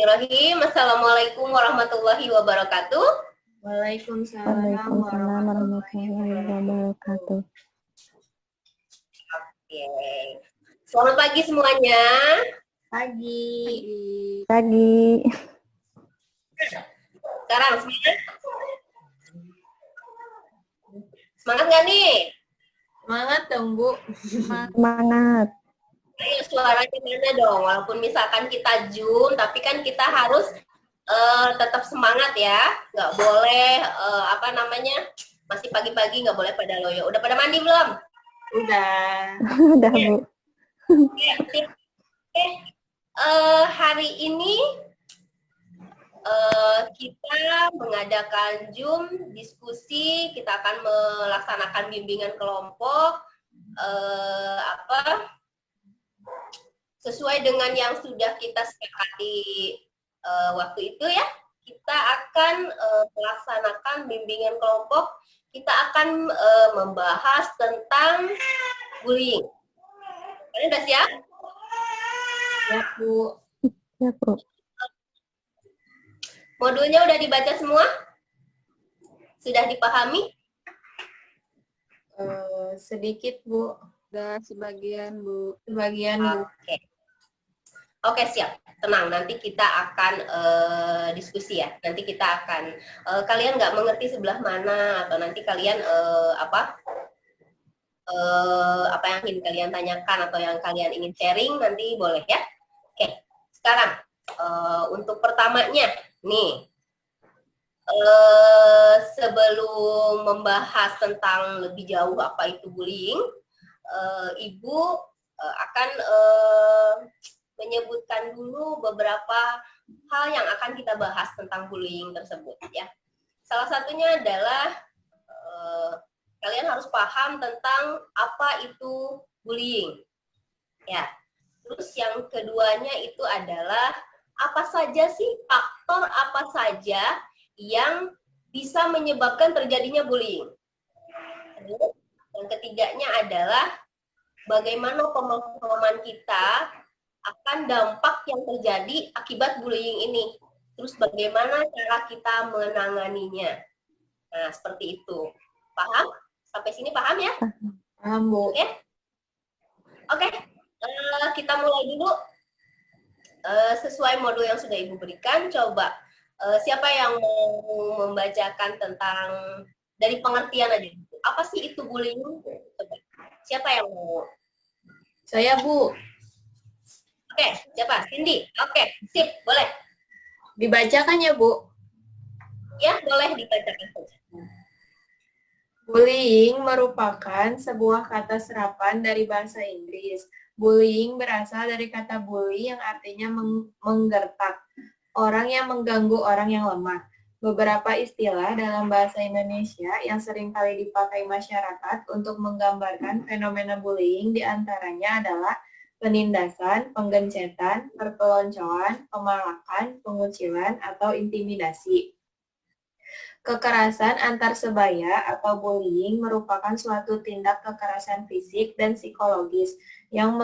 Bismillahirrahmanirrahim. Assalamualaikum warahmatullahi wabarakatuh. Waalaikumsalam warahmatullahi wabarakatuh. Oke. Selamat pagi semuanya. Pagi. Sekarang semangat? Semangat nggak nih? Semangat dong, Bu. Semangat. Ayo suaranya mana dong? Walaupun misalkan kita Zoom, tapi kan kita harus tetap semangat ya. Nggak boleh masih pagi-pagi nggak boleh pada loyo. Udah pada mandi belum? Udah. Udah, Bu. Hari ini kita mengadakan Zoom diskusi. Kita akan melaksanakan bimbingan kelompok sesuai dengan yang sudah kita sepakati waktu itu ya. Kita akan melaksanakan bimbingan kelompok. Kita akan membahas tentang bullying. Kalian udah siap? Ya, Bu. Ya, Bu. Modulnya udah dibaca semua? Sudah dipahami? Sedikit, Bu. Udah sebagian, Bu. Sebagian, Bu. Oke, siap. Tenang, nanti kita akan diskusi ya. Nanti kita akan, kalian nggak mengerti sebelah mana, atau nanti kalian apa yang ingin kalian tanyakan atau yang kalian ingin sharing, nanti boleh ya. Oke, sekarang untuk pertamanya, nih, sebelum membahas tentang lebih jauh apa itu bullying, Ibu akan menyebutkan dulu beberapa hal yang akan kita bahas tentang bullying tersebut ya. Salah satunya adalah kalian harus paham tentang apa itu bullying. Ya. Terus yang keduanya itu adalah apa saja sih faktor apa saja yang bisa menyebabkan terjadinya bullying. Terus yang ketiganya adalah bagaimana pemahaman kita akan dampak yang terjadi akibat bullying ini. Terus bagaimana cara kita menanganinya. Nah, seperti itu. Paham? Sampai sini paham ya? Paham, Bu. Oke. Kita mulai dulu. Sesuai modul yang sudah Ibu berikan, coba siapa yang mau membacakan tentang dari pengertian aja. Apa sih itu bullying? Coba. Siapa yang mau? Saya, Bu. Oke, siapa? Cindy. Oke, sip, boleh. Dibacakan ya, Bu? Ya, boleh dibacakan saja. Bullying merupakan sebuah kata serapan dari bahasa Inggris. Bullying berasal dari kata bully yang artinya menggertak, orang yang mengganggu orang yang lemah. Beberapa istilah dalam bahasa Indonesia yang sering kali dipakai masyarakat untuk menggambarkan fenomena bullying diantaranya adalah penindasan, penggencetan, perpeloncoan, pemalakan, pengucilan, atau intimidasi. Kekerasan antar sebaya atau bullying merupakan suatu tindak kekerasan fisik dan psikologis yang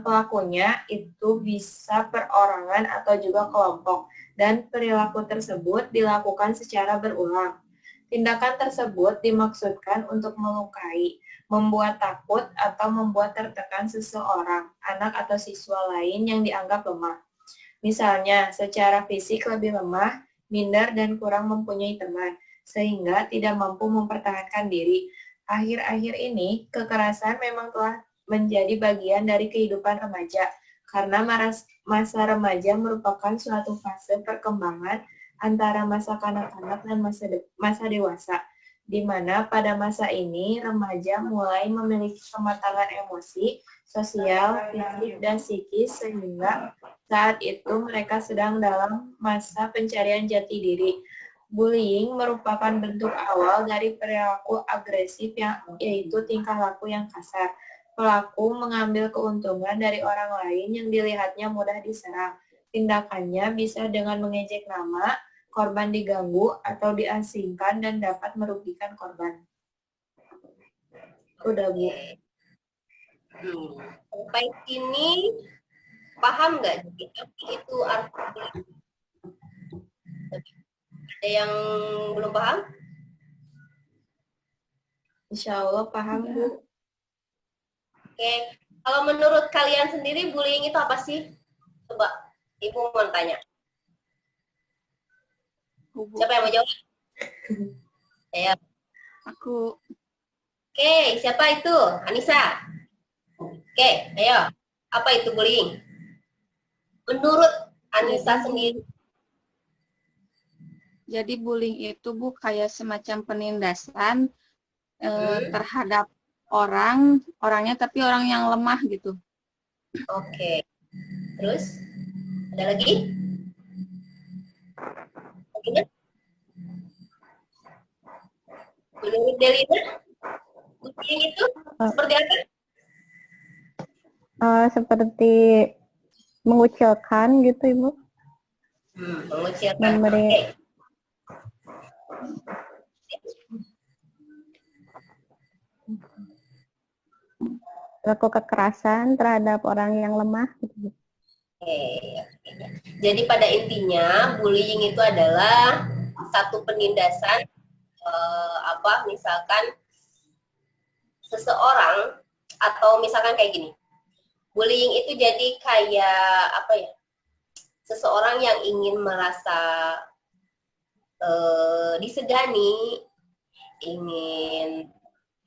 pelakunya itu bisa perorangan atau juga kelompok, dan perilaku tersebut dilakukan secara berulang. Tindakan tersebut dimaksudkan untuk melukai, membuat takut, atau membuat tertekan seseorang, anak atau siswa lain yang dianggap lemah. Misalnya, secara fisik lebih lemah, minder, dan kurang mempunyai teman, sehingga tidak mampu mempertahankan diri. Akhir-akhir ini, kekerasan memang telah menjadi bagian dari kehidupan remaja, karena masa remaja merupakan suatu fase perkembangan antara masa kanak-kanak dan masa dewasa, di mana pada masa ini remaja mulai memiliki kematangan emosi, sosial, fisik, dan psikis, sehingga saat itu mereka sedang dalam masa pencarian jati diri. Bullying merupakan bentuk awal dari perilaku agresif yaitu tingkah laku yang kasar. Pelaku mengambil keuntungan dari orang lain yang dilihatnya mudah diserang. Tindakannya bisa dengan mengejek nama, korban diganggu, atau diasingkan dan dapat merugikan korban. Udah, Bu. Sampai sini paham nggak? Jadi apa itu arti bullying? Ada yang belum paham? Insya Allah paham, Bu. Oke, kalau menurut kalian sendiri bullying itu apa sih? Coba, Ibu mau tanya. Bu. Siapa yang mau jawab? Saya. Aku. Oke, siapa itu? Anissa. Oke, ayo. Apa itu bullying? Menurut Anissa sendiri. Jadi bullying itu Bu kayak semacam penindasan terhadap orangnya tapi orang yang lemah gitu. Oke. Terus ada lagi? Lagi? Menurut Delina, bullying itu seperti apa? Seperti mengucilkan gitu, Ibu. Mengucilkan. Memberi Oke. laku kekerasan terhadap orang yang lemah gitu. Oke. Jadi pada intinya bullying itu adalah satu penindasan misalkan seseorang atau misalkan kayak gini. Bullying itu jadi kayak apa ya? Seseorang yang ingin merasa disegani, ingin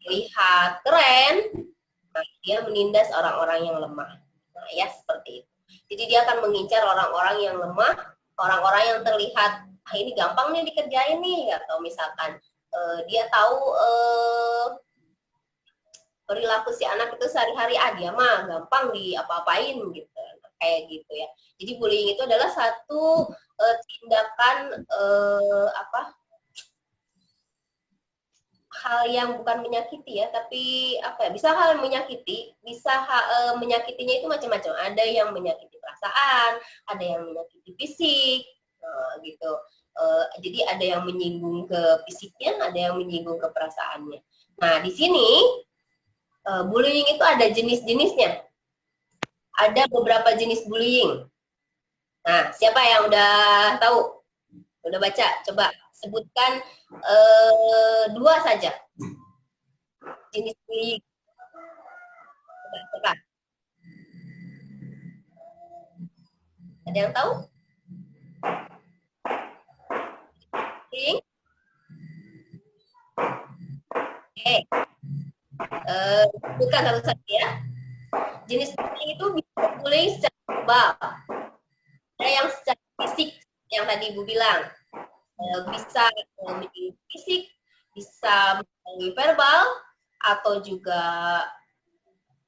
lihat keren, nah, dia menindas orang-orang yang lemah. Nah, ya seperti itu. Jadi dia akan mengincar orang-orang yang lemah, orang-orang yang terlihat ini gampang nih dikerjain nih, atau misalkan dia tahu perilaku si anak itu sehari-hari dia mah gampang diapa-apain gitu, kayak gitu ya. Jadi bullying itu adalah satu tindakan hal yang bukan menyakiti ya, tapi apa ya, bisa hal yang menyakiti, bisa menyakitinya itu macam-macam. Ada yang menyakiti perasaan, ada yang menyakiti fisik, gitu. Jadi ada yang menyinggung ke fisiknya, ada yang menyinggung ke perasaannya. Nah di sini bullying itu ada jenis-jenisnya. Ada beberapa jenis bullying. Nah siapa yang udah tahu, udah baca? Coba sebutkan 2 saja jenis bullying. Coba. Ada yang tahu? Bullying? Oke. Sebutkan satu-satu ya. Jenis bullying itu bisa bullying secara verbal. Ada yang secara fisik, yang tadi Ibu bilang. Bisa melalui fisik, bisa melalui verbal, atau juga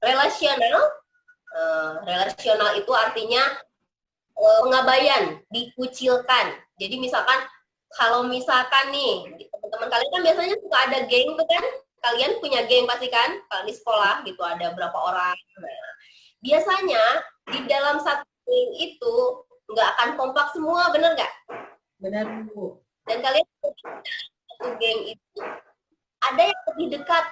relasional. Relasional itu artinya pengabaian, dikucilkan. Jadi misalkan kalau misalkan nih teman-teman kalian kan biasanya suka ada geng tuh kan, kalian punya geng pasti kan, kalau di sekolah gitu ada berapa orang. Nah, biasanya di dalam satu geng itu nggak akan kompak semua, bener nggak? Benar, Bu. Dan kalian satu geng itu ada yang lebih dekat,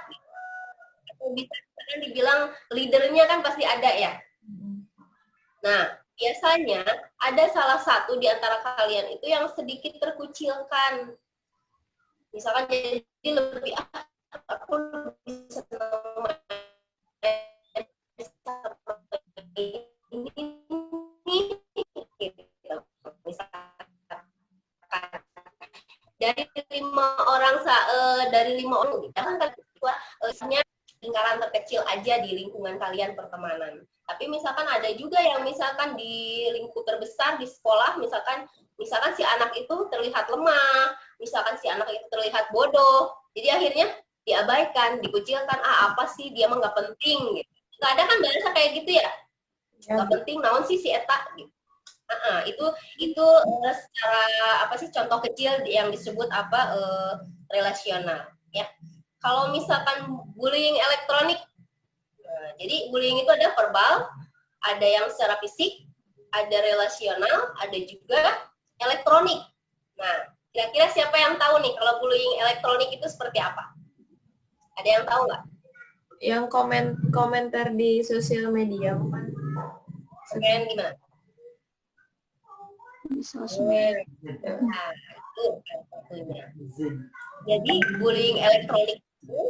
atau bisa dibilang leadernya kan pasti ada ya. Nah, biasanya ada salah satu di antara kalian itu yang sedikit terkucilkan. Misalkan jadi lebih aku lebih senang ini, misalkan dari 5 orang kan misalnya lingkaran terkecil aja di lingkungan kalian pertemanan. Tapi misalkan ada juga yang misalkan di lingkup terbesar di sekolah, misalkan si anak itu terlihat lemah, misalkan si anak itu terlihat bodoh, jadi akhirnya diabaikan, dikucilkan, apa sih dia mah nggak penting gitu. Nggak ada kan bahasa kayak gitu ya, nggak penting, naon sih si eta gitu. Itu secara contoh kecil yang disebut relasional ya. Kalau misalkan bullying elektronik, jadi bullying itu ada verbal, ada yang secara fisik, ada relasional, ada juga elektronik. Nah, kira-kira siapa yang tahu nih kalau bullying elektronik itu seperti apa? Ada yang tahu nggak? Yang komentar di sosial media bukan? Gimana? Di sosmed. Nah, Itu salah satunya. Jadi bullying elektronik itu,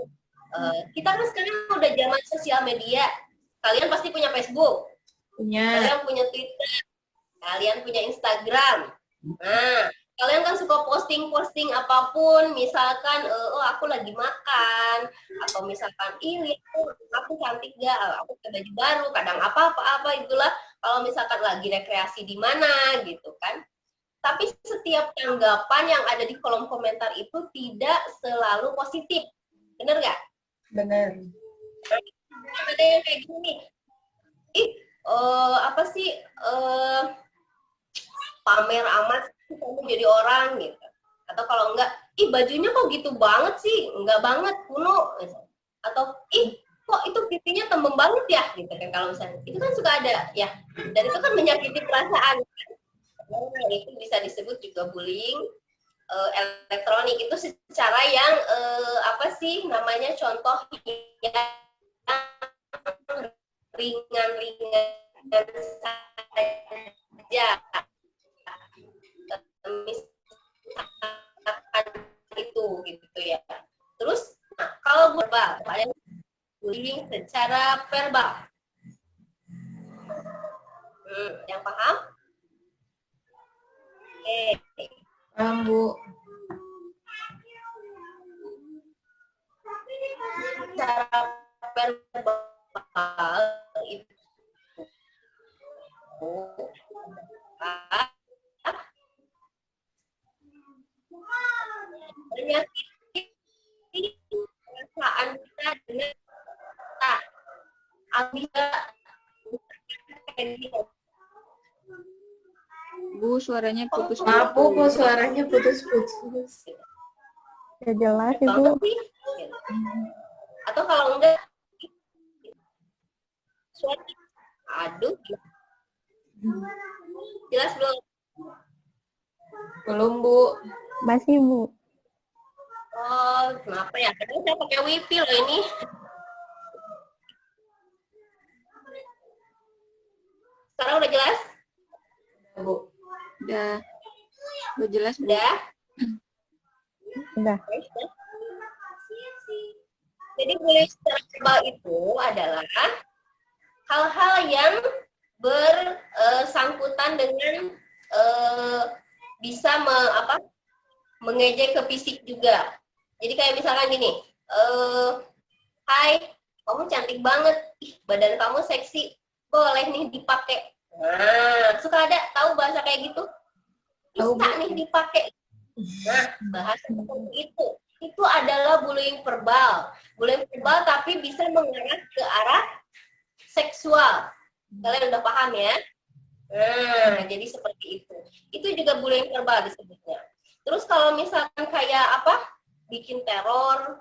kita kan sekarang udah zaman sosial media. Kalian pasti punya Facebook, Punya. kalian punya Twitter, kalian punya Instagram. Nah, kalian kan suka posting-posting apapun, misalkan, oh aku lagi makan, atau misalkan, ini aku cantik gak, aku pakai baju baru, kadang apa itulah, kalau misalkan lagi rekreasi di mana, gitu kan. Tapi setiap tanggapan yang ada di kolom komentar itu tidak selalu positif. Bener nggak? Benar. Ada yang kayak gini nih. Ih, apa sih, pamer amat kamu jadi orang gitu. Atau kalau enggak, ih bajunya kok gitu banget sih, enggak banget, kuno. Atau ih kok itu pipinya tembem banget ya gitu kan, kalau misalnya itu kan suka ada ya, dan itu kan menyakiti perasaan. Nah, itu bisa disebut juga bullying elektronik. Itu secara yang apa sih namanya, contoh yang ringan-ringan saja. Misalkan itu gitu ya. Terus kalau verbal, ada bullying secara verbal. Yang paham? Oke. Paham, Bu. Secara verbal itu menyakiti perasaan kita dengan kita. Apabila Bu, suaranya putus. Maaf, Bu, suaranya putus-putus. Ya jelas banget Ibu. sih. Atau kalau enggak, suara, aduh, jelas belum? Belum, Bu. Masih Bu. Oh, kenapa ya? Karena saya pakai wifi loh ini. Sekarang udah jelas? Bu. Udah jelas, Bu. Udah? Udah. Jadi bullying secara verbal itu adalah hal-hal yang bersangkutan dengan bisa mengejek ke fisik juga. Jadi kayak misalkan gini, hai, kamu cantik banget, ih, badan kamu seksi, boleh nih dipakai. Nah, suka ada tahu bahasa kayak gitu? Bisa nih dipakai. Nah, bahasa seperti itu adalah bullying verbal. Bullying verbal tapi bisa mengarah ke arah seksual. Kalian udah paham ya? Nah, jadi seperti itu. Itu juga bullying verbal disebutnya. Terus kalau misalkan kayak apa? Bikin teror,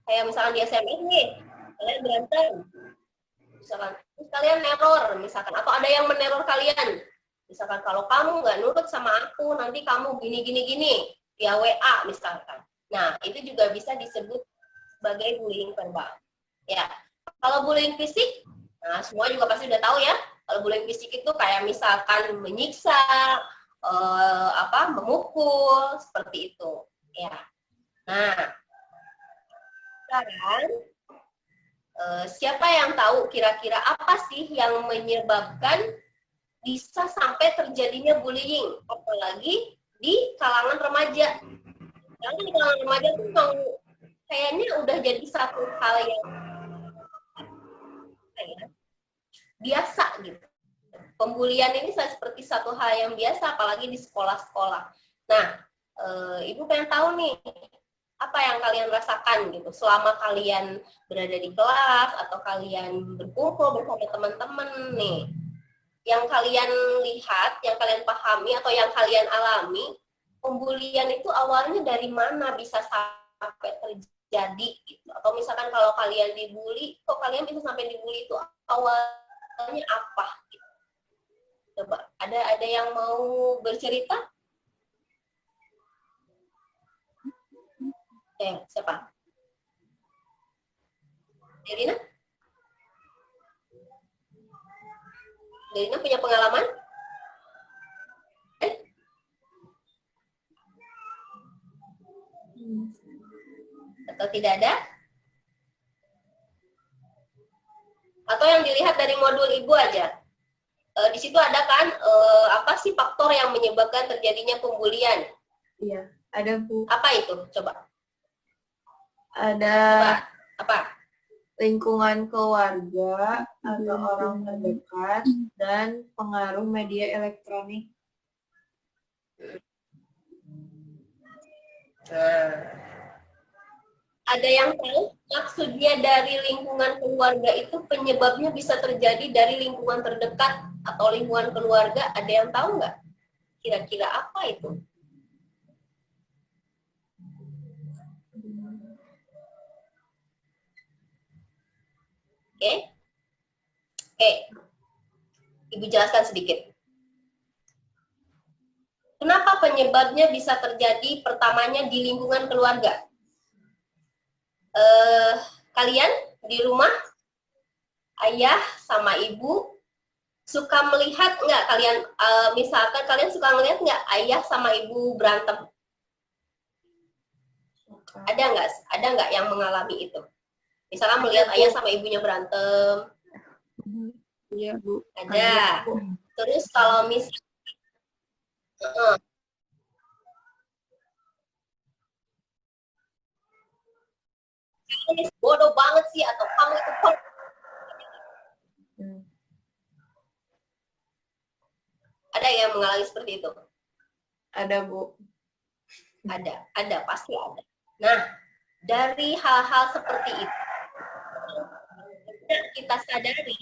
kayak misalkan di SMS nih, kalian berantem. Misalkan, terus kalian neror, misalkan, atau ada yang meneror kalian. Misalkan kalau kamu nggak nurut sama aku, nanti kamu gini, via WA misalkan. Nah, itu juga bisa disebut sebagai bullying verbal. Ya, kalau bullying fisik, nah semua juga pasti udah tahu ya. Kalau bullying fisik itu kayak misalkan menyiksa, memukul, seperti itu. Ya. Nah, sekarang siapa yang tahu kira-kira apa sih yang menyebabkan bisa sampai terjadinya bullying, apalagi di kalangan remaja. Karena di kalangan remaja tuh kayaknya udah jadi satu hal yang biasa gitu. Pembulian ini seperti satu hal yang biasa, apalagi di sekolah-sekolah. Nah, Ibu pengen tahu nih, apa yang kalian rasakan gitu selama kalian berada di kelas atau kalian berkumpul bersama teman-teman nih. Yang kalian lihat, yang kalian pahami, atau yang kalian alami, pembulian itu awalnya dari mana bisa sampai terjadi gitu. Atau misalkan kalau kalian dibully, kok kalian bisa sampai dibully itu awalnya apa gitu. Coba, ada yang mau bercerita? Siapa? Derina? Derina punya pengalaman? Atau tidak ada? Atau yang dilihat dari modul Ibu aja? Di situ ada kan apa sih faktor yang menyebabkan terjadinya pembulian? Iya, ada Bu. Apa itu? Coba. Ada Coba. Apa? lingkungan keluarga atau orang terdekat dan pengaruh media elektronik. Nah, ada yang tahu maksudnya dari lingkungan keluarga itu penyebabnya bisa terjadi dari lingkungan terdekat atau lingkungan keluarga? Ada yang tahu nggak? Kira-kira apa itu? Oke? Oke. Ibu jelaskan sedikit. Kenapa penyebabnya bisa terjadi pertamanya di lingkungan keluarga? Kalian di rumah, ayah sama ibu, suka melihat nggak kalian, misalkan kalian suka melihat nggak ayah sama ibu berantem? Ada nggak yang mengalami itu? Misalkan melihat ayah sama ibunya berantem. Iya, Bu. Ada. Terus kalau misalnya bodoh banget sih atau kamu itu ada yang mengalami seperti itu? Ada Bu. Ada, pasti ada. Nah, dari hal-hal seperti itu kita sadari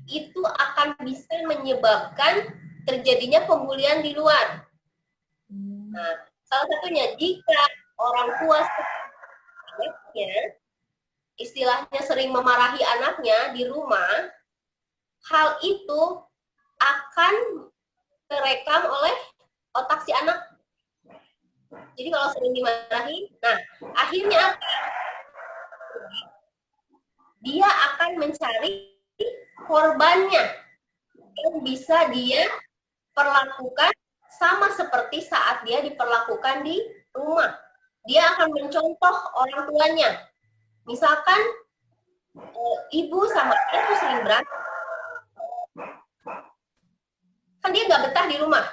itu akan bisa menyebabkan terjadinya pembulian di luar. Nah, salah satunya jika orang tua anaknya istilahnya sering memarahi anaknya di rumah, hal itu akan terekam oleh otak si anak. Jadi kalau sering dimarahi, nah akhirnya apa? Dia akan mencari korbannya yang bisa dia perlakukan sama seperti saat dia diperlakukan di rumah. Dia akan mencontoh orang tuanya. Misalkan ibu sama ayah tuh sering berantem. Kan dia nggak betah di rumah.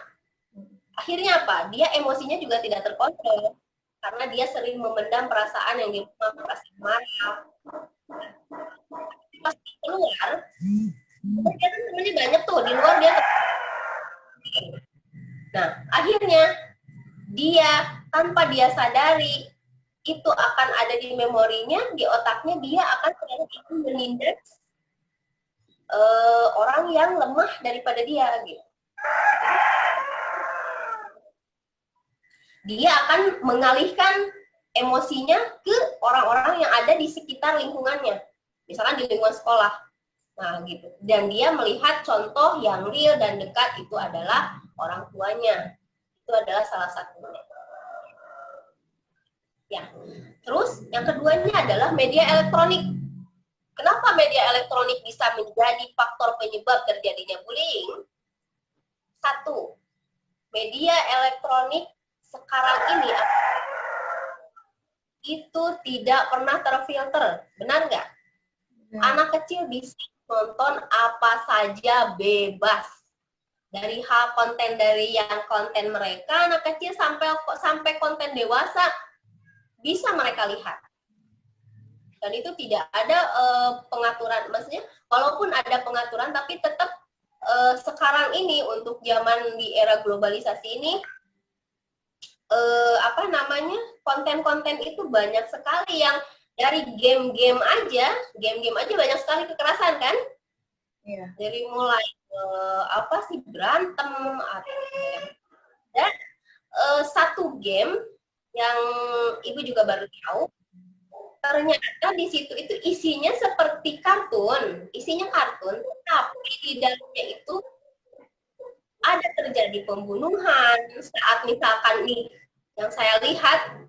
Akhirnya apa? Dia emosinya juga tidak terkontrol. Karena dia sering memendam perasaan yang di rumah, perasaan marah. Pas keluar, dia kan temennya banyak tuh. Di luar dia. Nah, akhirnya dia tanpa dia sadari itu akan ada di memorinya, di otaknya, dia akan selalu itu menindas orang yang lemah daripada dia gitu. Dia akan mengalihkan emosinya ke orang-orang yang ada di sekitar lingkungannya. Misalkan di lingkungan sekolah. Nah, gitu. Dan dia melihat contoh yang real dan dekat itu adalah orang tuanya. Itu adalah salah satunya. Ya. Terus yang keduanya adalah media elektronik. Kenapa media elektronik bisa menjadi faktor penyebab terjadinya bullying? Satu, media elektronik sekarang ini itu tidak pernah terfilter, benar nggak? Anak kecil bisa nonton apa saja bebas. Dari hal konten dari yang konten mereka, anak kecil sampai konten dewasa bisa mereka lihat. Dan itu tidak ada pengaturan, maksudnya walaupun ada pengaturan tapi tetap sekarang ini untuk zaman di era globalisasi ini konten-konten itu banyak sekali yang dari game-game aja banyak sekali kekerasan kan? Iya. Dari mulai berantem dan satu game yang ibu juga baru tahu, ternyata di situ itu isinya seperti kartun, tapi di dalamnya itu ada terjadi pembunuhan saat misalkan nih yang saya lihat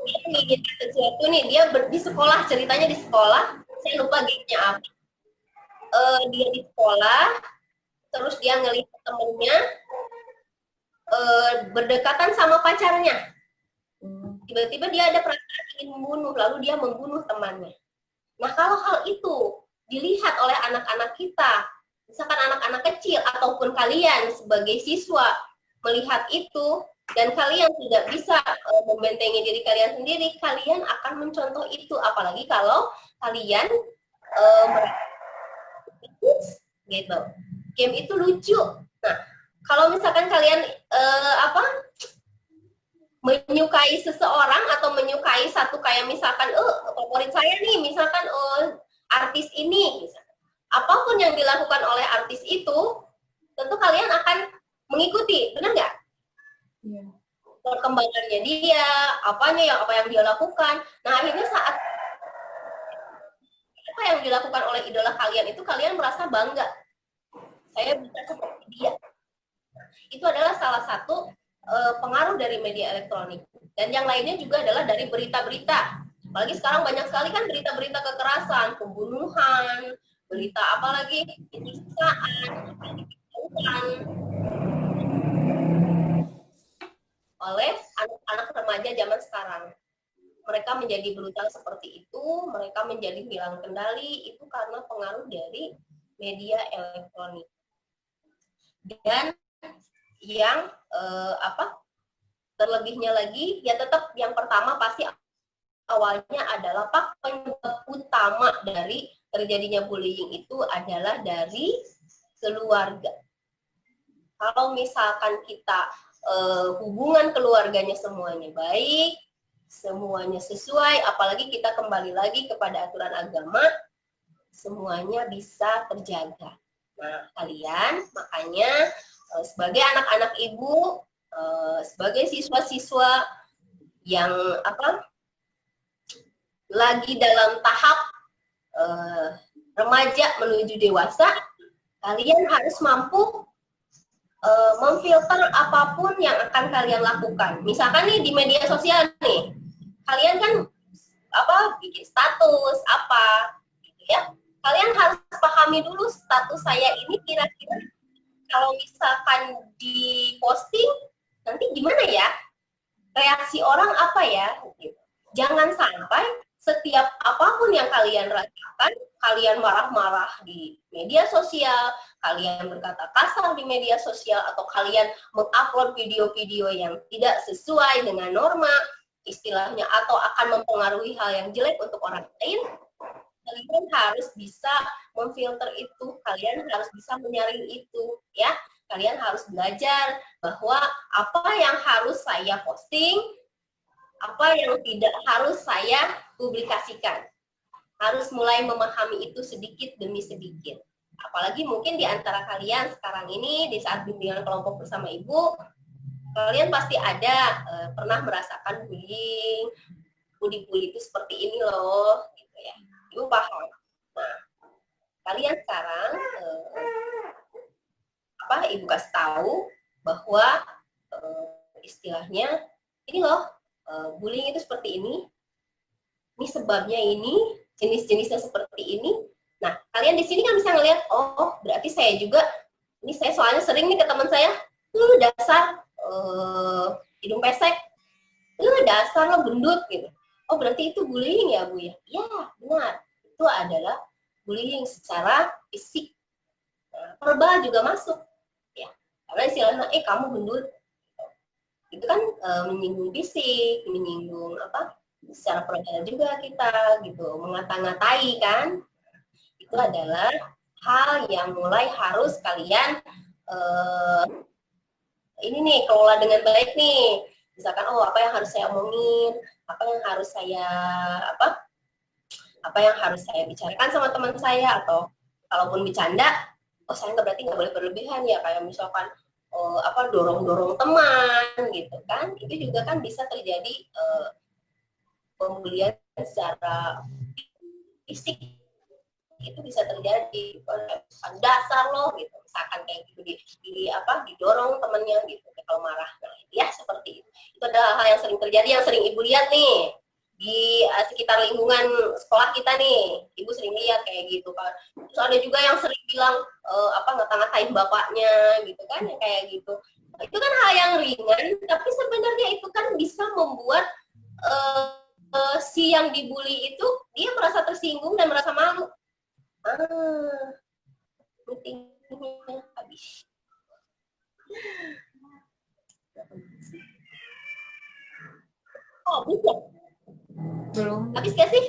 dia ingin sesuatu nih, dia di sekolah, ceritanya di sekolah, saya lupa gamenya apa. Dia di sekolah, terus dia ngelihat temennya berdekatan sama pacarnya. Tiba-tiba dia ada perasaan ingin membunuh, lalu dia membunuh temannya. Nah, kalau hal itu dilihat oleh anak-anak kita, misalkan anak-anak kecil ataupun kalian sebagai siswa melihat itu, dan kalian tidak bisa membentengi diri kalian sendiri, kalian akan mencontoh itu. Apalagi kalau kalian gitu. Game itu lucu. Nah, kalau misalkan kalian menyukai seseorang atau menyukai satu kayak misalkan favorit saya nih, misalkan artis ini, misalkan. Apapun yang dilakukan oleh artis itu, tentu kalian akan mengikuti, benar nggak? Iya. Perkembangannya dia, apa yang dia lakukan. Nah, akhirnya saat apa yang dilakukan oleh idola kalian itu, kalian merasa bangga. Saya bisa seperti dia. Itu adalah salah satu pengaruh dari media elektronik. Dan yang lainnya juga adalah dari berita-berita. Apalagi sekarang banyak sekali kan berita-berita kekerasan, pembunuhan, berita apalagi penyiksaan, oleh anak-anak remaja zaman sekarang. Mereka menjadi brutal seperti itu, mereka menjadi hilang kendali, itu karena pengaruh dari media elektronik. Dan yang terlebihnya lagi, ya tetap yang pertama pasti awalnya adalah penyebab utama dari terjadinya bullying itu adalah dari keluarga. Kalau misalkan kita hubungan keluarganya semuanya baik, semuanya sesuai, apalagi kita kembali lagi kepada aturan agama, semuanya bisa terjaga. Nah, kalian makanya sebagai anak-anak ibu, sebagai siswa-siswa yang lagi dalam tahap remaja menuju dewasa, kalian harus mampu memfilter apapun yang akan kalian lakukan. Misalkan nih di media sosial nih, kalian kan bikin status gitu ya. Kalian harus pahami dulu status saya ini kira-kira kalau misalkan di posting nanti gimana ya? Reaksi orang apa ya? Gitu. Jangan sampai setiap apapun yang kalian rasakan, kalian marah-marah di media sosial, kalian berkata kasar di media sosial, atau kalian mengupload video-video yang tidak sesuai dengan norma, istilahnya, atau akan mempengaruhi hal yang jelek untuk orang lain, kalian harus bisa memfilter itu, kalian harus bisa menyaring itu, ya. Kalian harus belajar bahwa apa yang harus saya posting, apa yang tidak harus saya publikasikan. Harus mulai memahami itu sedikit demi sedikit. Apalagi mungkin di antara kalian sekarang ini, di saat bimbingan kelompok bersama ibu, kalian pasti ada pernah merasakan bullying, bully itu seperti ini loh, gitu ya. Ibu paham. Nah, kalian sekarang ibu kasih tahu bahwa istilahnya ini loh, bullying itu seperti ini sebabnya ini, jenis-jenisnya seperti ini. Nah, kalian di sini kan bisa ngelihat, oh berarti saya juga, ini saya soalnya sering nih ke teman saya, lu dasar hidung pesek, lu dasar lo gendut gitu. Oh berarti itu bullying ya Bu ya? Ya benar, itu adalah bullying secara fisik. Nah, verbal juga masuk, ya. Karena istilahnya, kamu gendut, itu kan menyinggung fisik, menyinggung secara perencanaan juga kita gitu, mengata-ngatai kan. Itu adalah hal yang mulai harus kalian ini nih kelola dengan baik nih. Misalkan apa yang harus saya omongin, apa yang harus saya bicarakan sama teman saya, atau kalaupun bercanda, saya berarti nggak boleh berlebihan ya, kayak misalkan dorong-dorong teman gitu kan, itu juga kan bisa terjadi pembulian secara fisik, itu bisa terjadi, dasar loh gitu, misalkan kayak gitu didorong temennya gitu kalau marah. Nah, ya seperti itu adalah hal yang sering terjadi, yang sering ibu lihat nih di sekitar lingkungan sekolah kita nih, ibu sering lihat kayak gitu kan. Terus ada juga yang sering bilang ngata-ngatain bapaknya gitu kan, kayak gitu. Itu kan hal yang ringan, tapi sebenarnya itu kan bisa membuat si yang dibully itu dia merasa tersinggung dan merasa malu. Meetingnya habis. Oh, habis ya? Belum. Habis gak sih?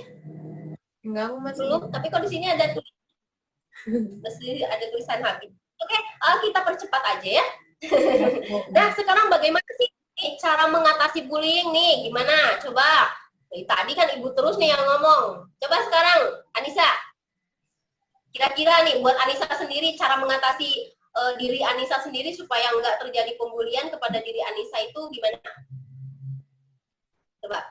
Enggak, aku masih. Belum, tapi kok di sini ada tulisan habis. Oke, kita percepat aja ya. Nah, sekarang bagaimana sih cara mengatasi bullying nih? Gimana? Coba. Tadi kan Ibu terus nih yang ngomong. Coba sekarang, Anissa. Kira-kira nih, buat Anissa sendiri, cara mengatasi diri Anissa sendiri supaya nggak terjadi pembulian kepada diri Anissa itu gimana? Coba.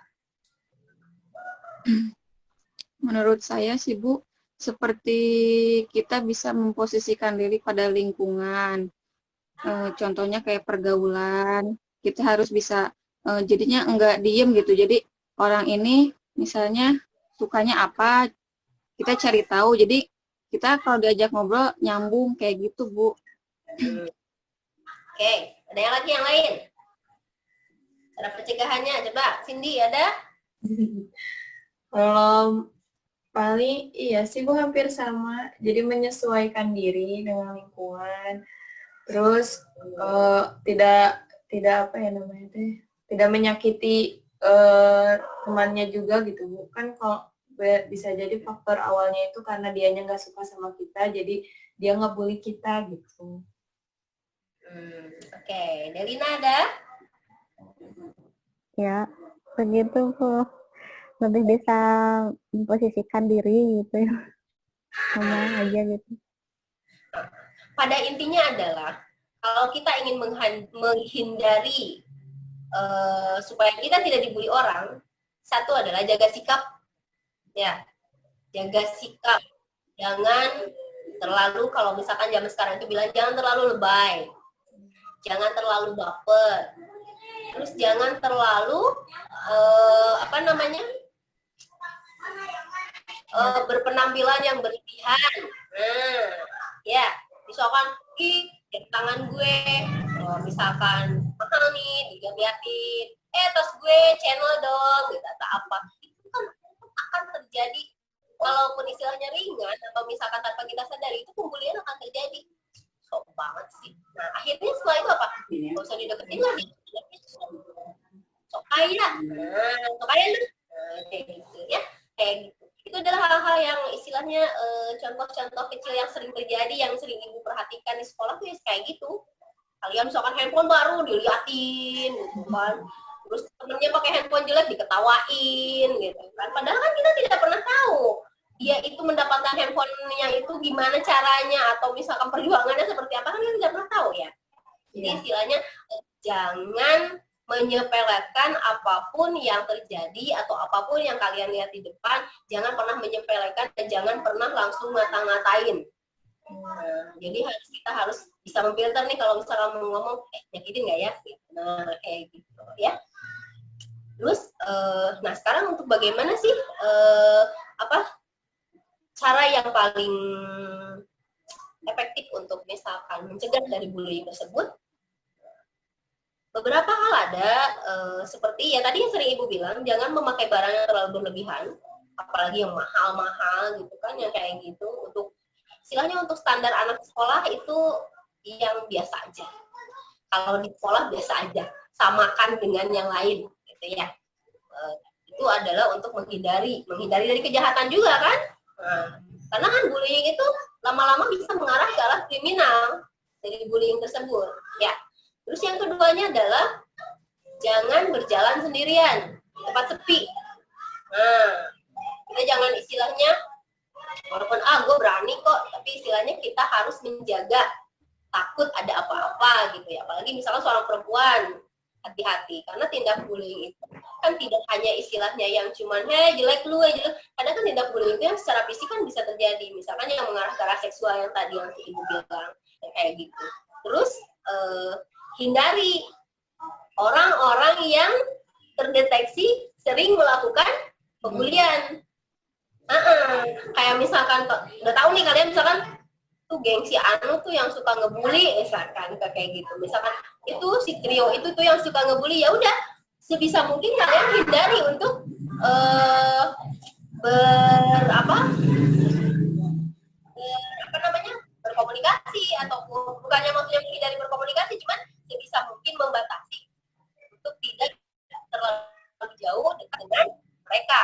Menurut saya sih Bu, seperti kita bisa memposisikan diri pada lingkungan. Contohnya kayak pergaulan, kita harus bisa jadinya enggak diem gitu. Jadi orang ini misalnya sukanya apa, kita cari tahu. Jadi kita kalau diajak ngobrol nyambung kayak gitu Bu. Oke, ada yang lagi yang lain? Cara pencegahannya, coba Cindy ada? Kalau paling iya sih Bu hampir sama. Jadi menyesuaikan diri dengan lingkungan. Terus tidak apa ya namanya teh, tidak menyakiti temannya juga gitu Bu. Kan kalau bisa jadi faktor awalnya itu karena dianya nggak suka sama kita, jadi dia ngebully kita gitu. Oke, Delina ada? Ya, begitu Bu. Lebih bisa memposisikan diri gitu ya. Sama aja gitu. Pada intinya adalah kalau kita ingin menghindari supaya kita tidak dibully orang, satu adalah jaga sikap, ya, jaga sikap. Jangan terlalu, kalau misalkan zaman sekarang itu bilang jangan terlalu lebay, jangan terlalu baper, terus jangan terlalu berpenampilan yang berlebihan. Nah, ya, misalkan tangan gue, misalkan mahal nih, dilihat-liatin, tos gue channel dong, gitu atau apa. Itu kan akan terjadi, walaupun istilahnya ringan, atau misalkan tanpa kita sadari, itu pembulian akan terjadi. Sok banget sih. Nah, akhirnya setelah itu apa? Gak usah dideketin lagi. Sok kaya. Nah, sok kaya lu. Nah, kayak gitu ya. Kayak gitu. Itu adalah hal-hal yang istilahnya contoh-contoh kecil yang sering terjadi, yang sering Ibu perhatikan di sekolah tuh ya kayak gitu. Kalian misalkan handphone baru diliatin gitu kan. Terus temennya pakai handphone jelek diketawain gitu kan. Padahal kan kita tidak pernah tahu dia itu mendapatkan handphonenya itu gimana caranya, atau misalkan perjuangannya seperti apa, kan kita tidak pernah tahu ya. Jadi istilahnya jangan menyepelekan apapun yang terjadi atau apapun yang kalian lihat di depan, jangan pernah menyepelekan dan jangan pernah langsung ngata-ngatain. Jadi kita harus bisa memfilter nih kalau misalnya mau ngomong, nyakitin nggak ya? Nah, kayak gitu ya. Terus, nah sekarang untuk bagaimana sih cara yang paling efektif untuk misalkan mencegah dari bullying tersebut? Beberapa hal ada, seperti ya tadi yang sering Ibu bilang, jangan memakai barang yang terlalu berlebihan, apalagi yang mahal-mahal gitu kan, yang kayak gitu. Untuk istilahnya untuk standar anak sekolah itu yang biasa aja. Kalau di sekolah biasa aja, samakan dengan yang lain, gitu ya. Itu adalah untuk menghindari dari kejahatan juga kan. Karena kan bullying itu lama-lama bisa mengarah ke arah kriminal dari bullying tersebut, ya. Terus yang keduanya adalah jangan berjalan sendirian, tempat sepi. Nah, kita jangan istilahnya, walaupun gue berani kok, tapi istilahnya kita harus menjaga, takut ada apa-apa gitu ya. Apalagi misalnya seorang perempuan, hati-hati, karena tindak bullying itu kan tidak hanya istilahnya yang cuman jelek lu jelek. Kadang kan tindak bullying itu yang secara fisik kan bisa terjadi, misalkan yang mengarah ke arah seksual yang tadi yang Ibu bilang, kayak gitu. Terus hindari orang-orang yang terdeteksi sering melakukan pembulian. Kayak misalkan, udah tahu nih kalian misalkan tuh gengsi anu tuh yang suka ngebully, misalkan kayak gitu. Misalkan itu si trio itu tuh yang suka ngebully, ya udah sebisa mungkin kalian hindari untuk ber apa namanya, berkomunikasi, ataupun bukannya maksudnya menghindari berkomunikasi, cuman sebisa mungkin membatasi untuk tidak terlalu jauh dekat dengan mereka.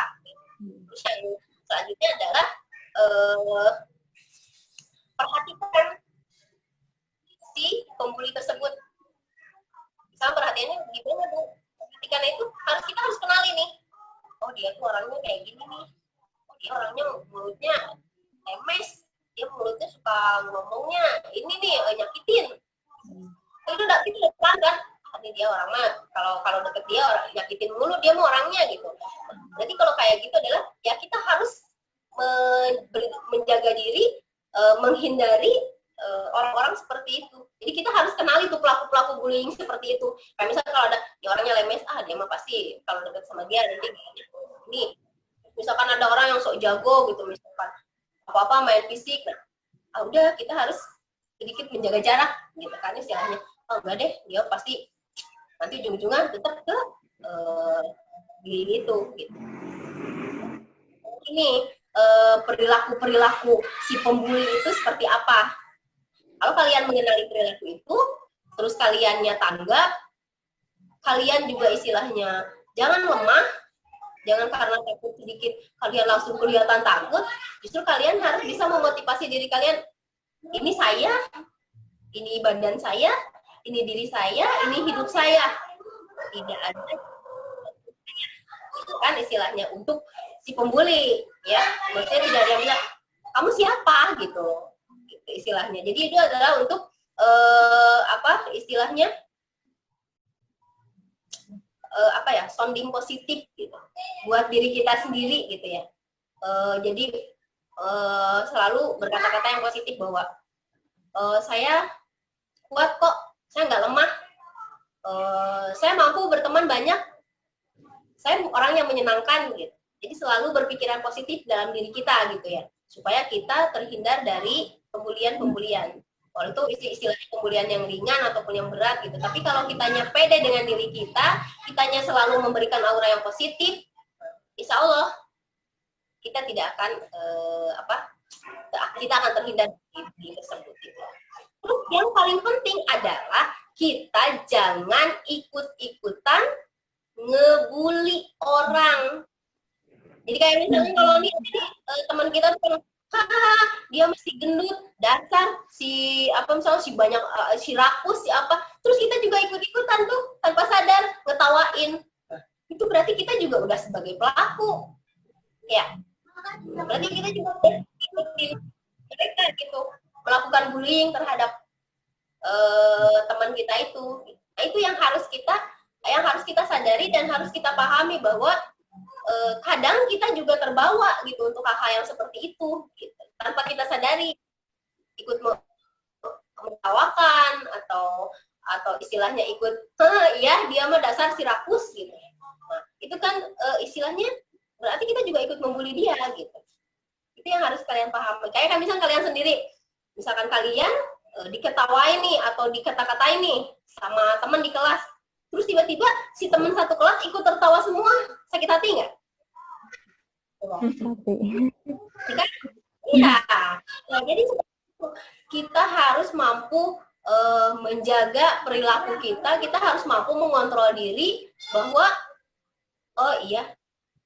Terus yang selanjutnya adalah perhatikan si pembuli tersebut. Misalnya perhatiannya gimana Bu? Perhatikannya itu kita harus kenali nih. Oh dia tuh orangnya kayak gini nih. Oh dia orangnya mulutnya lemes. Dia mulutnya suka ngomongnya ini nih nyakitin. Itu udah pelan kan? Ini dia orangnya kalau deket dia orang nyakitin mulu, dia mau orangnya gitu. Berarti kalau kayak gitu adalah ya kita harus menjaga diri, menghindari orang-orang seperti itu. Jadi kita harus kenali tuh pelaku-pelaku bullying seperti itu. Kayak misalnya kalau ada ya orangnya lemes, dia mah pasti kalau deket sama dia nanti ini. Misalkan ada orang yang sok jago gitu, misalkan apa-apa main fisik, nah udah kita harus sedikit menjaga jarak gitu kan istilahnya. Oh enggak deh, dia pasti nanti ujung-ujungnya tetap ke itu gitu. Ini perilaku si pembuli itu seperti apa? Kalau kalian mengenali perilaku itu, terus kaliannya tanggap, kalian juga istilahnya jangan lemah, jangan karena takut sedikit kalian langsung kelihatan takut. Justru kalian harus bisa memotivasi diri kalian. Ini saya, ini badan saya, ini diri saya, ini hidup saya. Tidak ada itu kan istilahnya untuk si pembuli, ya. Maksudnya tidak ada yang bilang kamu siapa gitu istilahnya. Jadi itu adalah untuk istilahnya sounding positif gitu buat diri kita sendiri gitu ya. Jadi selalu berkata-kata yang positif bahwa saya kuat kok, saya nggak lemah, saya mampu berteman banyak, saya orang yang menyenangkan gitu. Jadi selalu berpikiran positif dalam diri kita gitu ya, supaya kita terhindar dari pembulian. Kalau itu istilahnya pembulian yang ringan ataupun yang berat gitu. Tapi kalau kitanya pede dengan diri kita, kitanya selalu memberikan aura yang positif, insya Allah kita tidak akan kita akan terhindar dari tersebut. Gitu. Terus yang paling penting adalah kita jangan ikut-ikutan ngebully orang. Jadi kayak misalnya kalau nih teman kita tuh dia masih gendut, dasar si banyak si rakus si apa, terus kita juga ikut-ikutan tuh tanpa sadar ngetawain. Itu berarti kita juga udah sebagai pelaku. Ya. Berarti kita juga ikutin mereka gitu, melakukan bullying terhadap teman kita itu. Nah, itu yang harus kita sadari dan harus kita pahami bahwa kadang kita juga terbawa gitu untuk hal-hal yang seperti itu gitu. Tanpa kita sadari ikut mentawakan atau istilahnya ikut ya dia mah dasar si rakus gitu. Nah, itu kan istilahnya berarti kita juga ikut membuli dia gitu. Itu yang harus kalian pahami. Kayak kan misalkan kalian sendiri, misalkan kalian diketawain nih atau dikata-katain nih sama teman di kelas, terus tiba-tiba si teman satu kelas ikut tertawa semua, sakit hati nggak? Iya. Nah, jadi kita harus mampu menjaga perilaku kita harus mampu mengontrol diri bahwa oh iya,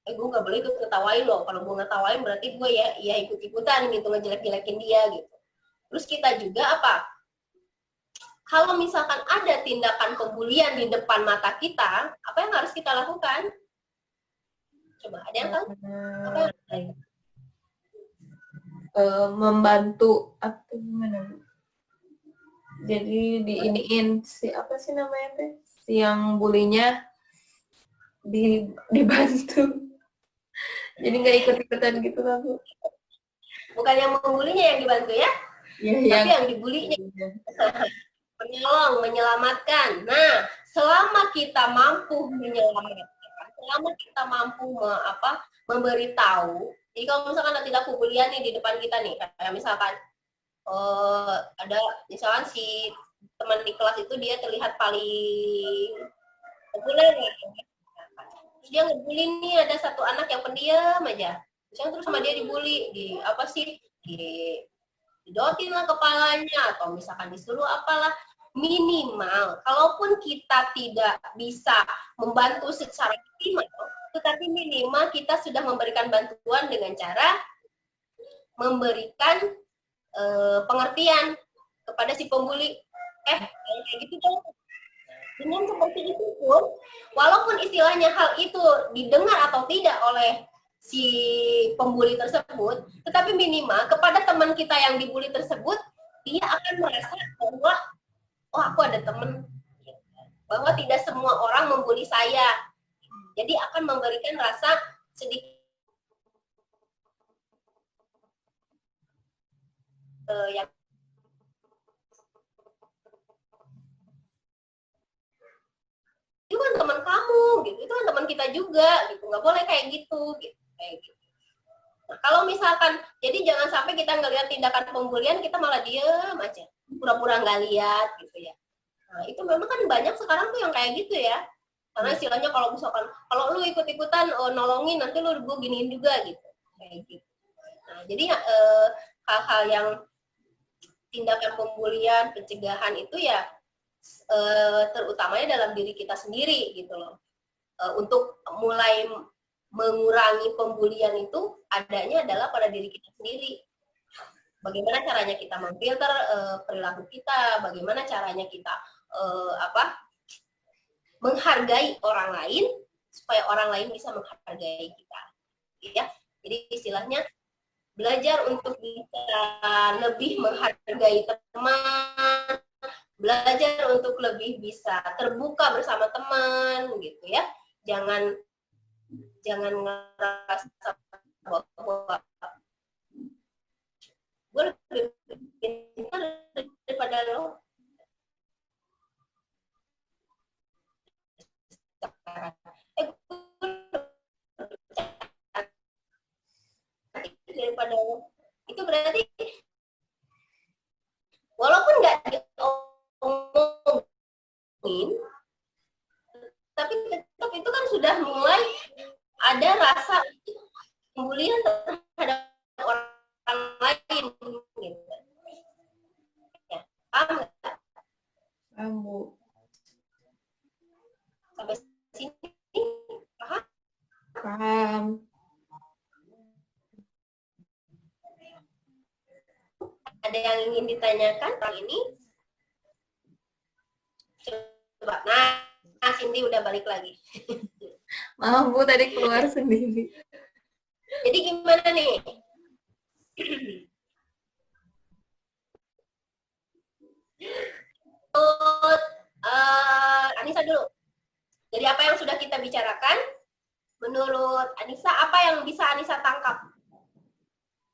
gue nggak boleh ikut ketawain loh. Kalau gue ngetawain berarti gue ya ikut-ikutan gitu ngejelek-jelekin dia gitu. Terus kita juga kalau misalkan ada tindakan pembulian di depan mata kita, apa yang harus kita lakukan? Coba ada yang tahu? Apa yang membantu atau gimana? Jadi diiniin si apa sih namanya teh? Si yang bulinya dibantu. Jadi nggak ikut-ikutan gitu lah Bu. Bukan yang membulinya yang dibantu ya? Tapi yang dibulinya. Menolong, menyelamatkan. Nah, selama kita mampu menyelamatkan, selama kita mampu memberitahu. Jadi kalau misalkan ada pembulian nih di depan kita nih, kayak misalkan ada misalkan si teman di kelas itu dia terlihat paling populer nih, dia ngebully nih, ada satu anak yang pendiam aja, misalnya terus sama dia dibully, didotin lah kepalanya, atau misalkan disuruh apalah, minimal, kalaupun kita tidak bisa membantu secara optimal, tetapi minimal kita sudah memberikan bantuan dengan cara memberikan pengertian kepada si pembuli, kayak gitu dong. Dengan seperti itu pun, walaupun istilahnya hal itu didengar atau tidak oleh si pembuli tersebut, tetapi minimal kepada teman kita yang dibully tersebut, dia akan merasa bahwa, oh aku ada teman, bahwa tidak semua orang membuli saya. Jadi akan memberikan rasa sedikit yang itu kan teman kamu gitu, itu kan teman kita juga gitu, nggak boleh kayak gitu kayak gitu. Nah, kalau misalkan, jadi jangan sampai kita ngelihat tindakan pembulian kita malah diem aja, pura-pura nggak lihat gitu ya. Nah itu memang kan banyak sekarang tuh yang kayak gitu ya, karena istilahnya kalau misalkan kalau lu ikut-ikutan nolongin, nanti lu gue giniin juga gitu, kayak gitu. Nah jadi hal-hal yang tindakan pembulian, pencegahan itu ya terutamanya dalam diri kita sendiri gitu loh. Untuk mulai mengurangi pembulian itu adanya adalah pada diri kita sendiri. Bagaimana caranya kita memfilter perilaku kita, bagaimana caranya kita menghargai orang lain supaya orang lain bisa menghargai kita. Ya, jadi istilahnya belajar untuk bisa lebih menghargai teman, belajar untuk lebih bisa terbuka bersama teman gitu ya. Jangan ngerasa bahwa gue lebih pintar daripada lo. Daripada lo. Itu berarti walaupun nggak diomongin, tapi tetap itu kan sudah mulai ada rasa pembulian terhadap orang lain gitu. Ya, paham nggak? Paham, Bu. Sampai sini paham? Paham. Ada yang ingin ditanyakan kali ini? Coba. Nah, Cindy udah balik lagi. Maaf, Bu, tadi keluar sendiri. Jadi gimana nih? Anissa dulu. Dari apa yang sudah kita bicarakan, menurut Anissa, apa yang bisa Anissa tangkap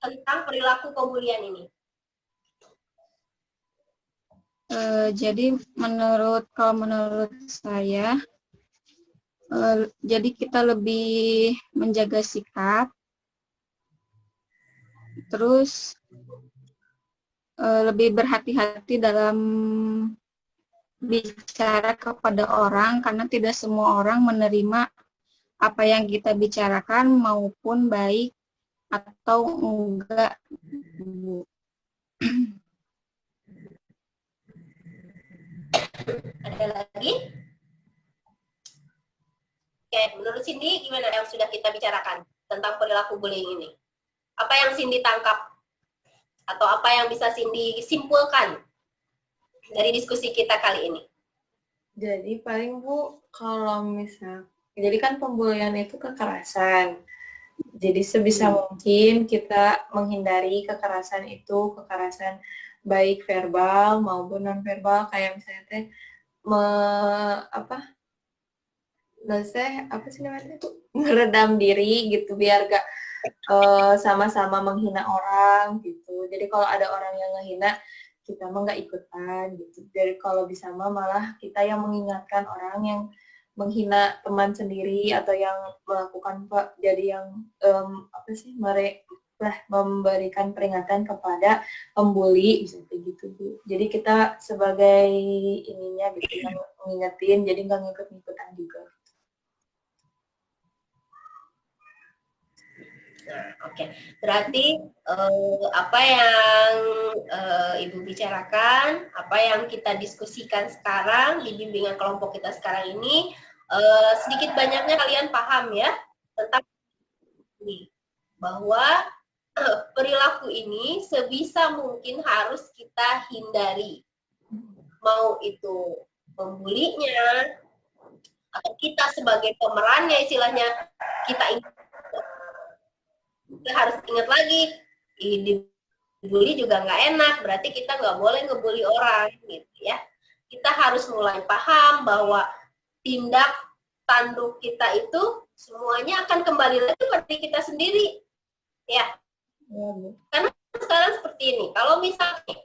tentang perilaku pembulian ini? Jadi kalau menurut saya, jadi kita lebih menjaga sikap, terus lebih berhati-hati dalam bicara kepada orang, karena tidak semua orang menerima apa yang kita bicarakan maupun baik atau enggak. Ada lagi? Oke, menurut Cindy gimana yang sudah kita bicarakan tentang perilaku bullying ini? Apa yang Cindy tangkap? Atau apa yang bisa Cindy simpulkan dari diskusi kita kali ini? Jadi paling, Bu, kalau misal, jadi kan pembulian itu kekerasan. Jadi sebisa mungkin kita menghindari kekerasan itu, kekerasan baik verbal maupun non verbal, kayak misalnya teh meredam diri gitu, biar gak sama-sama menghina orang gitu. Jadi kalau ada orang yang ngehina, kita mah nggak ikutan gitu. Jadi kalau bisa mah malah kita yang mengingatkan orang yang menghina teman sendiri atau yang melakukan jadi yang memberikan peringatan kepada pembuli, bisa kayak gitu, Bu. Jadi kita sebagai ininya gitu, yang mengingetin, jadi nggak ngikut-ngikutan juga. Nah, oke. Berarti apa yang Ibu bicarakan, apa yang kita diskusikan sekarang di bimbingan kelompok kita sekarang ini, sedikit banyaknya kalian paham ya tentang ini, bahwa perilaku ini sebisa mungkin harus kita hindari. Mau itu membulinya, atau kita sebagai pemerannya istilahnya, kita harus ingat lagi, dibully juga nggak enak, berarti kita nggak boleh ngebully orang, gitu ya. Kita harus mulai paham bahwa tindak tanduk kita itu semuanya akan kembali lagi pada kita sendiri, ya. Karena sekarang seperti ini, kalau misalnya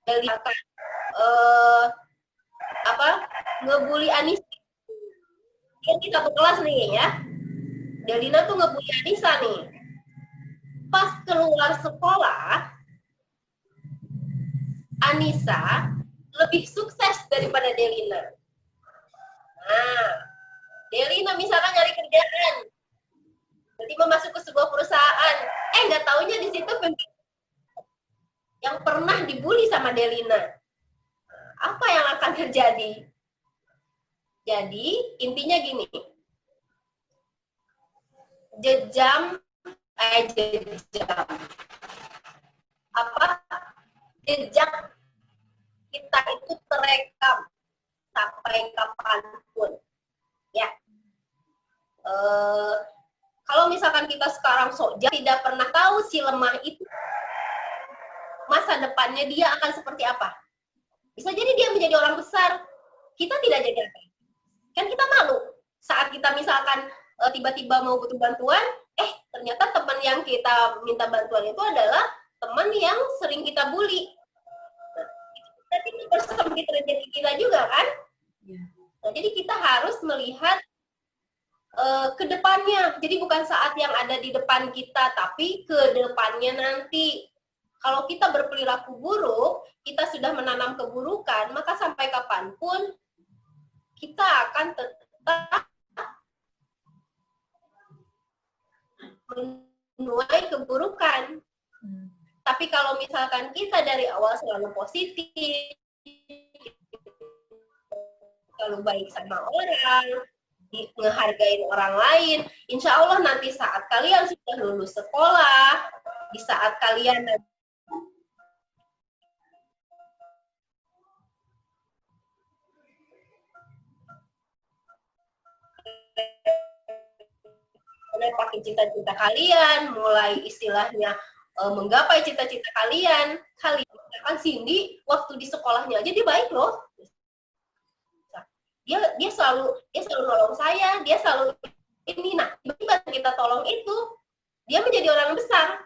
dilihatkan ngebully Anissa, kita satu kelas nih ya, Delina tuh ngebully Anissa nih. Pas keluar sekolah, Anissa lebih sukses daripada Delina. Nah, Delina misalkan nyari kerjaan, tiba-tiba masuk ke sebuah perusahaan, nggak taunya di situ yang pernah dibully sama Delina. Apa yang akan terjadi? Jadi intinya gini, jejak kita itu terekam sampai kapanpun, ya. Kalau misalkan kita sekarang tidak pernah tahu si lemah itu masa depannya dia akan seperti apa. Bisa jadi dia menjadi orang besar, kita tidak jadi apa. Kan kita malu saat kita misalkan tiba-tiba mau butuh bantuan, ternyata teman yang kita minta bantuan itu adalah teman yang sering kita bully. Berarti ini bersempit rezeki kita juga kan? Nah, jadi kita harus melihat ke depannya. Jadi bukan saat yang ada di depan kita, tapi ke depannya nanti. Kalau kita berperilaku buruk, kita sudah menanam keburukan, maka sampai kapanpun kita akan tetap menuai keburukan. Tapi kalau misalkan kita dari awal selalu positif, selalu baik sama orang, ngehargain orang lain, insya Allah nanti saat kalian sudah lulus sekolah, di saat kalian mulai pakai cita-cita kalian, mulai istilahnya menggapai cita-cita kalian kan Cindy waktu di sekolahnya aja dia baik loh. Dia selalu nolong saya, dia selalu ini. Nah, tiba-tiba kita tolong itu, dia menjadi orang besar.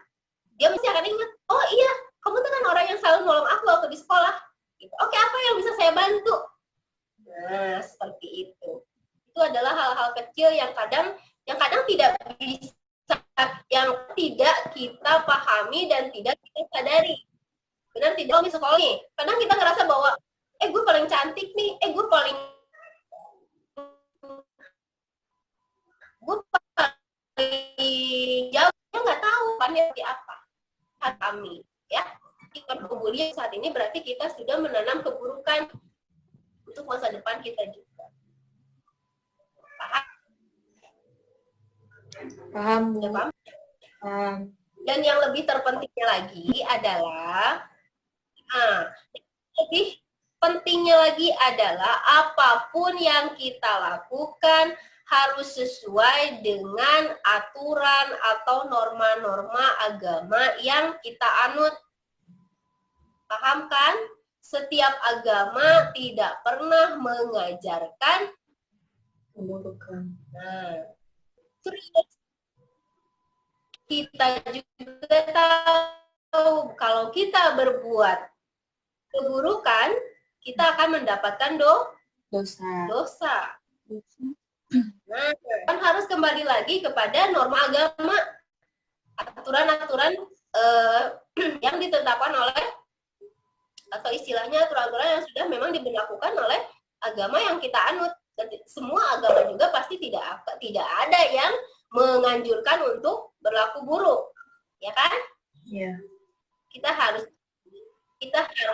Dia mesti akan ingat, oh iya, kamu tuh kan orang yang selalu nolong aku waktu di sekolah. Gitu. Oke, apa yang bisa saya bantu? Nah, seperti itu. Itu adalah hal-hal kecil yang kadang tidak bisa, yang tidak kita pahami dan tidak kita sadari. Benar tidak? Di sekolah nih, kadang kita ngerasa bahwa, gue paling cantik nih, gue paling jauh, dia nggak tahu kan seperti apa kami, ya. Kebulian saat ini berarti kita sudah menanam keburukan untuk masa depan kita juga. Paham, Bu. Ya, paham? Dan yang lebih terpentingnya lagi adalah, lebih pentingnya lagi adalah apapun yang kita lakukan harus sesuai dengan aturan atau norma-norma agama yang kita anut. Paham kan? Setiap agama tidak pernah mengajarkan keburukan. Nah, terus kita juga tahu kalau kita berbuat keburukan, kita akan mendapatkan dosa. Nah, kan harus kembali lagi kepada norma agama, aturan-aturan yang ditetapkan oleh, atau istilahnya aturan-aturan yang sudah memang diberlakukan oleh agama yang kita anut. Dan semua agama juga pasti tidak ada yang menganjurkan untuk berlaku buruk, ya kan? Iya. Kita harus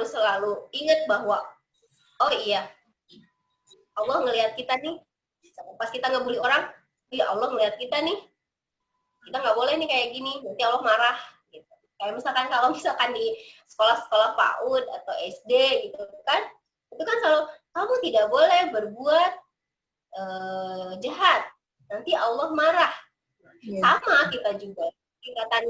selalu ingat bahwa oh iya, Allah ngelihat kita nih. Pas kita ngebully orang, ya Allah ngelihat kita nih. Kita nggak boleh nih kayak gini, nanti Allah marah. Gitu. Kayak misalkan kalau misalkan di sekolah-sekolah PAUD atau SD gitu kan, itu kan selalu kamu tidak boleh berbuat jahat, nanti Allah marah. Iya. Sama kita juga, tingkatan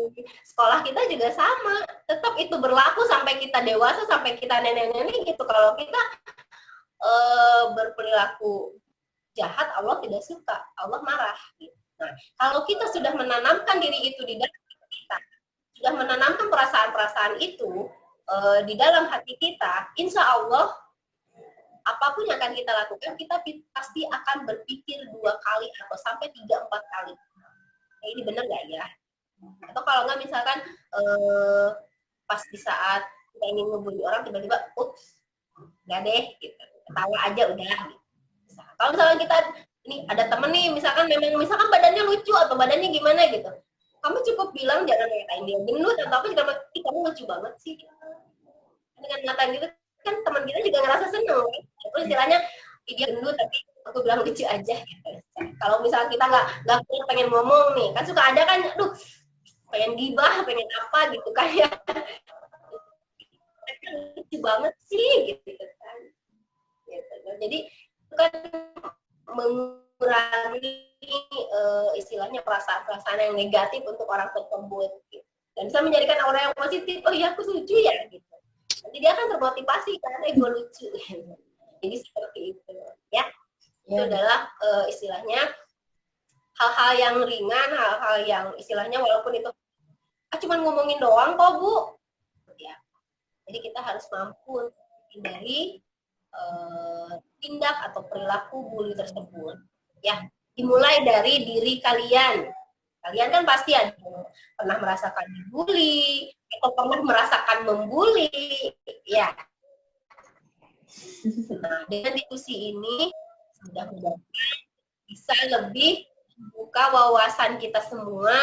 sekolah kita juga sama, tetap itu berlaku sampai kita dewasa, sampai kita nenek-nenek gitu. Kalau kita berperilaku jahat, Allah tidak suka, Allah marah. Gitu. Nah, kalau kita sudah menanamkan diri itu di dalam hati kita, sudah menanamkan perasaan-perasaan itu di dalam hati kita, insya Allah apapun yang akan kita lakukan, kita pasti akan berpikir 2 kali atau sampai 3-4 kali. Ini benar nggak ya? Atau kalau nggak misalkan pas di saat kita ingin ngebully orang, tiba-tiba, ups, nggak deh, gitu. Ketawa aja udah. Gitu. Kalau misalkan kita ini ada temen nih, misalkan badannya lucu atau badannya gimana gitu, kamu cukup bilang jangan ngatain dia gendut atau apa, juga kamu lucu banget sih. Dengan ngatain gitu kan teman kita juga ngerasa seneng. Itu istilahnya dia gendut tapi aku bilang lucu aja gitu. Kalau misalnya kita nggak pengen ngomong nih, kan suka ada kan, aduh pengen gibah, pengen apa gitu kan ya, lucu banget sih gitu kan. Gitu. Jadi itu kan mengurangi istilahnya perasaan-perasaan yang negatif untuk orang tersebut gitu. Dan bisa menjadikan orang yang positif, oh iya aku lucu ya gitu. Nanti dia akan termotivasi karena gue lucu gitu. Jadi seperti itu ya. Itu adalah istilahnya hal-hal yang ringan, hal-hal yang istilahnya walaupun itu cuman ngomongin doang kok Bu ya. Jadi kita harus mampu menghindari tindak atau perilaku bully tersebut ya. Dimulai dari diri kalian kan pasti ada pernah merasakan dibully atau pernah merasakan membuli ya. Nah, dengan diskusi ini mudah-mudahan bisa lebih membuka wawasan kita semua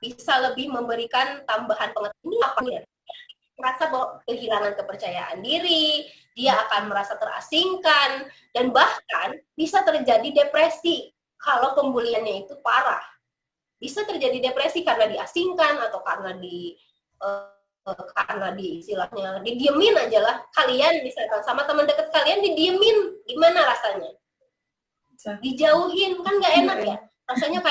bisa lebih memberikan tambahan pengetahuan. Merasa bahwa kehilangan kepercayaan diri, dia akan merasa terasingkan, dan bahkan bisa terjadi depresi kalau pembuliannya itu parah. Bisa terjadi depresi karena diasingkan atau karena istilahnya didiemin aja lah. Kalian misalkan sama teman dekat kalian didiemin, gimana rasanya? Dijauhin kan nggak enak ya. Rasanya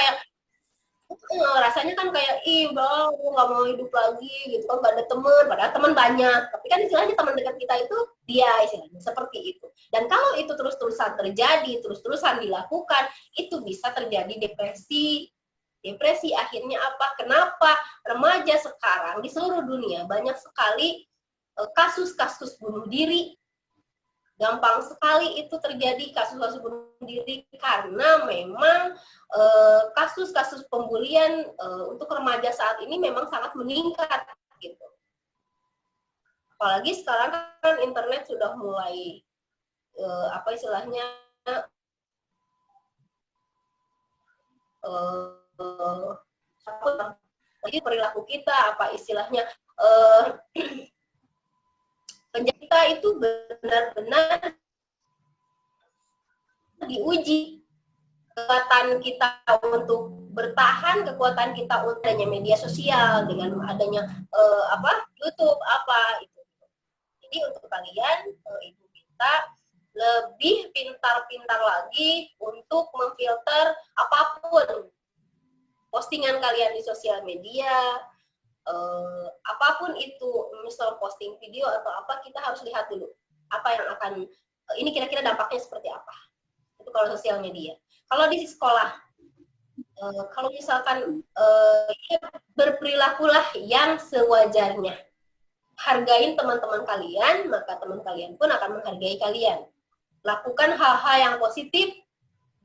kan kayak ih bang, aku nggak mau hidup lagi gitu kan, gak ada teman, padahal teman banyak, tapi kan istilahnya teman dekat kita itu dia istilahnya seperti itu. Dan kalau itu terus-terusan terjadi, terus-terusan dilakukan, itu bisa terjadi depresi akhirnya apa? Kenapa remaja sekarang di seluruh dunia banyak sekali kasus-kasus bunuh diri. Gampang sekali itu terjadi kasus-kasus bunuh diri karena memang kasus-kasus pembulian untuk remaja saat ini memang sangat meningkat gitu. Apalagi sekarang kan internet sudah mulai apa istilahnya jadi perilaku kita apa istilahnya kita itu benar-benar diuji kekuatan kita untuk bertahan, kekuatan kita untuk adanya media sosial dengan adanya YouTube itu. Jadi untuk kalian ibu kita lebih pintar-pintar lagi untuk memfilter apapun postingan kalian di sosial media. Apapun itu, misal posting video atau apa, kita harus lihat dulu apa yang akan ini kira-kira dampaknya seperti apa. Itu kalau sosial media. Kalau di sekolah, kalau misalkan berperilakulah yang sewajarnya, hargain teman-teman kalian, maka teman kalian pun akan menghargai kalian. Lakukan hal-hal yang positif,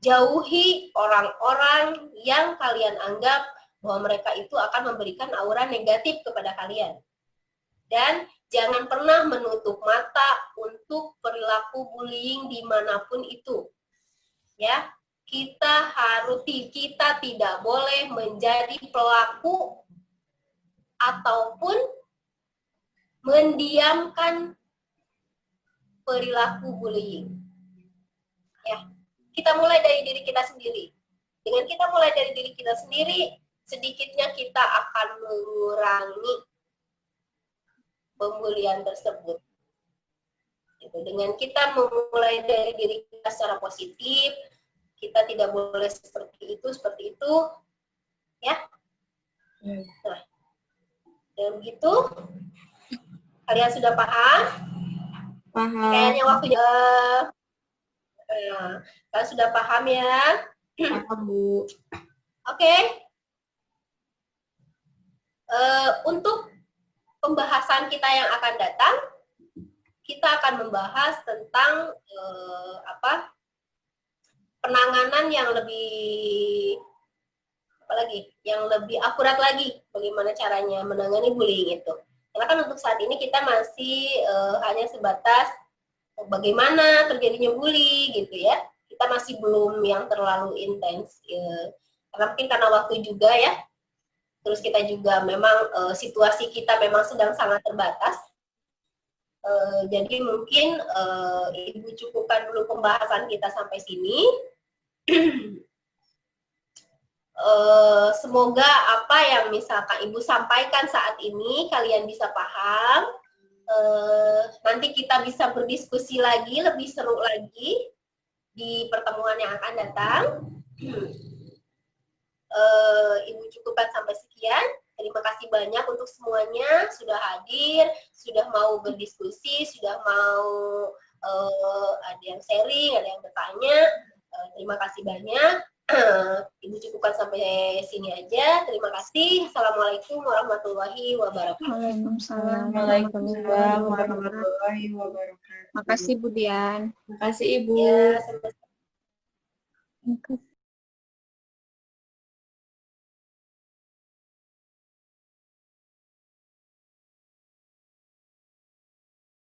jauhi orang-orang yang kalian anggap bahwa mereka itu akan memberikan aura negatif kepada kalian. Dan jangan pernah menutup mata untuk perilaku bullying dimanapun itu. Ya, kita tidak boleh menjadi pelaku ataupun mendiamkan perilaku bullying. Ya, kita mulai dari diri kita sendiri. Dengan kita mulai dari diri kita sendiri, sedikitnya kita akan mengurangi pembulian tersebut. Dengan kita memulai dari diri kita secara positif, kita tidak boleh seperti itu, ya. Nah, dan begitu, kalian sudah paham? Paham. Kayaknya waktunya, kalian sudah paham ya? Paham, Bu. Oke. Untuk pembahasan kita yang akan datang, kita akan membahas tentang penanganan yang lebih akurat lagi, bagaimana caranya menangani bullying itu. Karena kan untuk saat ini kita masih hanya sebatas bagaimana terjadinya bully gitu ya. Kita masih belum yang terlalu intens, karena mungkin karena waktu juga ya. Terus kita juga memang situasi kita memang sedang sangat terbatas. Jadi mungkin Ibu cukupkan dulu pembahasan kita sampai sini. Semoga apa yang misalkan Ibu sampaikan saat ini kalian bisa paham. Nanti kita bisa berdiskusi lagi, lebih seru lagi di pertemuan yang akan datang. Ibu cukupkan sampai sekian. Terima kasih banyak untuk semuanya sudah hadir, sudah mau berdiskusi, sudah mau ada yang sharing, ada yang bertanya. Terima kasih banyak. Ibu cukupkan sampai sini aja. Terima kasih. Assalamualaikum warahmatullahi wabarakatuh. Waalaikumsalam warahmatullahi wabarakatuh. Makasih Bu Dian. Makasih Ibu. Ya, sampai Terima kasih.